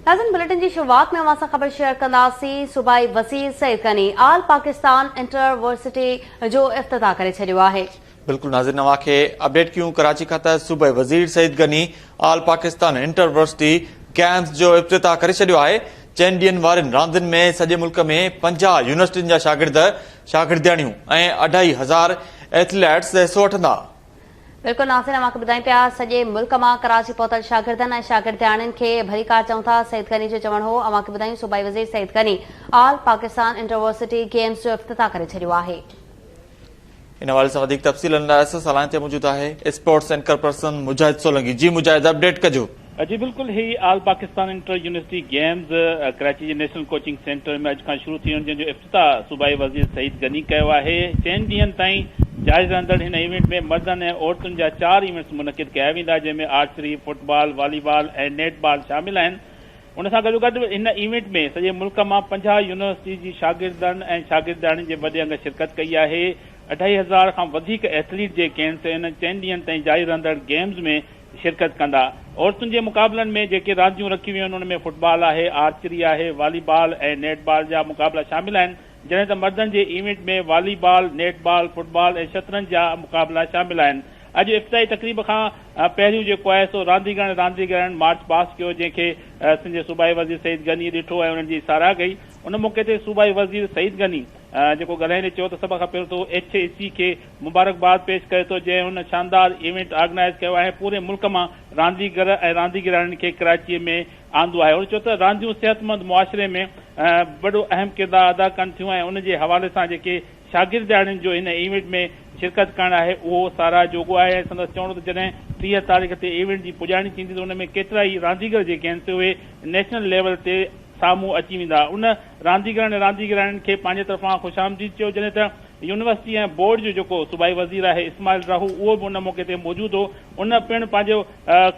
नाज़रीन, बुलेटिन की शुरुआत में अवां खबर शेयर कंदासीं। सूबाई वज़ीर सईद गनी आल पाकिस्तान इंटरवर्सिटी जो इफ्तिताह करे छॾियो आहे। बिल्कुल नाज़रीन, अवां खे अपडेट कयूं। कराची खां त सूबाई वज़ीर सईद गनी आल पाकिस्तान इंटरवर्सिटी गेम्स जो इफ्तिताह करे छॾियो आहे। 4 ॾींहनि वारनि रांदियुनि में सॼे मुल्क में 50 यूनिवर्सिटियुनि जा शागिर्दियाणियूं ऐं 2500 एथलीट्स हिसो वठंदा। बिल्कुल नाज़रीन, अवां खे ॿुधायूं पिया सॼे मुल्क मां कराची पहुतल शागिर्दनि ऐं शागिर्दियाणियुनि खे भलीकार चऊं था। सईद गनी जो चवणु हो। अवां खे ॿुधायूं सूबाई वज़ीर सईद गनी आल पाकिस्तान इंटरवर्सिटी गेम्स जो इफ्तिताह करे छॾियो आहे। इन हवाले सां वधीक तफ़सीलनि लाइ असां लाइन ते मौजूद आहे sports anchor person Mujahid Solanki. जी मुजाहिद, अपडेट कजो। जी बिल्कुल, ही all Pakistan inter university games Karachi के नेशनल कोचिंग सेंटर में अॼु खां शुरू थी वञे, जंहिंजो इफ्तिताह सूबाई वज़ीर सईद गनी कयो आहे। 4 ॾींहनि ताईं जारी रहंदड़ हिन इवेंट में मर्दनि ऐं औरतुनि जा 4 इवेंट्स मुनक़िद कया वेंदा, जंहिंमें आर्चरी, फुटबॉल, वॉलीबॉल ऐं नेटबॉल शामिल आहिनि। उन सां गॾोगॾु इन इवेंट में सॼे मुल्क मां 50 यूनिवर्सिटी जी शागिर्दनि ऐं शागिर्दियाणियुनि जे वॾे अंग शिरकत कई आहे। 2500 खां वधीक एथलीट जेके आहिनि इन 4 ॾींहनि ताईं जारी रहंदड़ गेम्स में शिरकत कंदा। औरतुनि जे मुक़ाबलनि में जेके रांदियूं रखी वियूं आहिनि उनमें फुटबॉल आहे, आर्चरी आहे, वॉलीबॉल ऐं नेटबॉल जा मुक़ाबला शामिल आहिनि, जॾहिं त मर्दनि जे इवेंट में वॉलीबॉल, नेटबॉल, फुटबॉल ऐं शतरंज जा मुक़ाबला शामिल आहिनि। अॼु इफ्तिताही तक़रीब खां पहिरियों जेको आहे सो रांदीगरनि मार्च पास कयो, जंहिंखे सिंध सूबाई वज़ीर सईद गनी ॾिठो ऐं उन्हनि जी साराह कई। उन मौक़े ते सूबाई वज़ीर सईद गनी जेको ॻाल्हाईंदे चयो त सभ खां पहिरियों तो HAC खे मुबारकबाद पेश करे थो, जंहिं हुन शानदार इवेंट ऑर्गेनाइज़ कयो आहे। पूरे मुल्क मां रांदीगर ऐं रांदीगरनि खे कराचीअ में आंदो आहे। उन चयो त रांदियूं सिहतमंद मुआशरे में वॾो अहम किरदारु अदा कनि थियूं ऐं उन जे हवाले सां जेके शागिर्दियाणियुनि जो हिन इवेंट में शिरकत करणु आहे उहो साराह जोॻो आहे। संदसि चवणो त जॾहिं 30 तारीख़ ते इवेंट जी पुॼाणी थींदी त उन में केतिरा ई रांदीगर जेके आहिनि से उहे नेशनल लेवल ते साम्हूं अची वेंदा। उन रांदीगरनि ऐं रांदीगरनि खे पंहिंजे तरफ़ां ख़ुशामदीद चयो, जॾहिं त यूनिवर्सिटी ऐं बोर्ड जो जेको सूबाई वज़ीर आहे इस्माइल राहू उहो बि उन मौक़े ते मौजूदु हो। उन पिणु पंहिंजो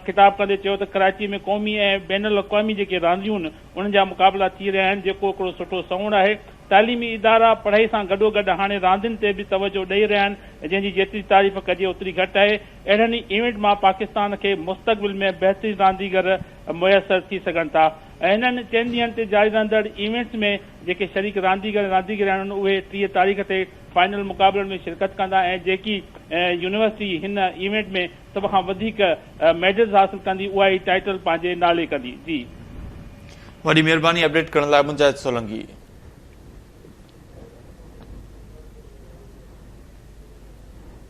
ख़िताब कंदे चयो त कराची में क़ौमी ऐं बैन अल-अक़वामी जेके रांदियूं आहिनि उन्हनि जा मुक़ाबला थी रहिया आहिनि, जेको हिकिड़ो सुठो सवण आहे। तालीमी इदारा पढ़ाई सां गॾोगॾु हाणे रांदियुनि ते बि तवजो ॾेई रहिया आहिनि, जंहिंजी जेतिरी तारीफ़ कजे ओतिरी घटि आहे। अहिड़नि ई इवेंट मां पाकिस्तान खे मुस्तक़बिल में बहितरीन रांदीगर मुयसर थी सघनि था। ऐं हिननि 4 ॾींहनि ते जारी रहंदड़ इवेंट्स में जेके शरीक रांदीगर आहिनि उहे 30 तारीख़ ते फाइनल मुक़ाबलनि में शिरकत कंदा ऐं जेकी यूनिवर्सिटी हिन इवेंट में सभ खां वधीक मेडल्स हासिल कंदी उहा ई टाइटल पंहिंजे नाले कंदी। जी, वॾी महिरबानी अपडेट करण लाइ मुजाहिद सोलंकी।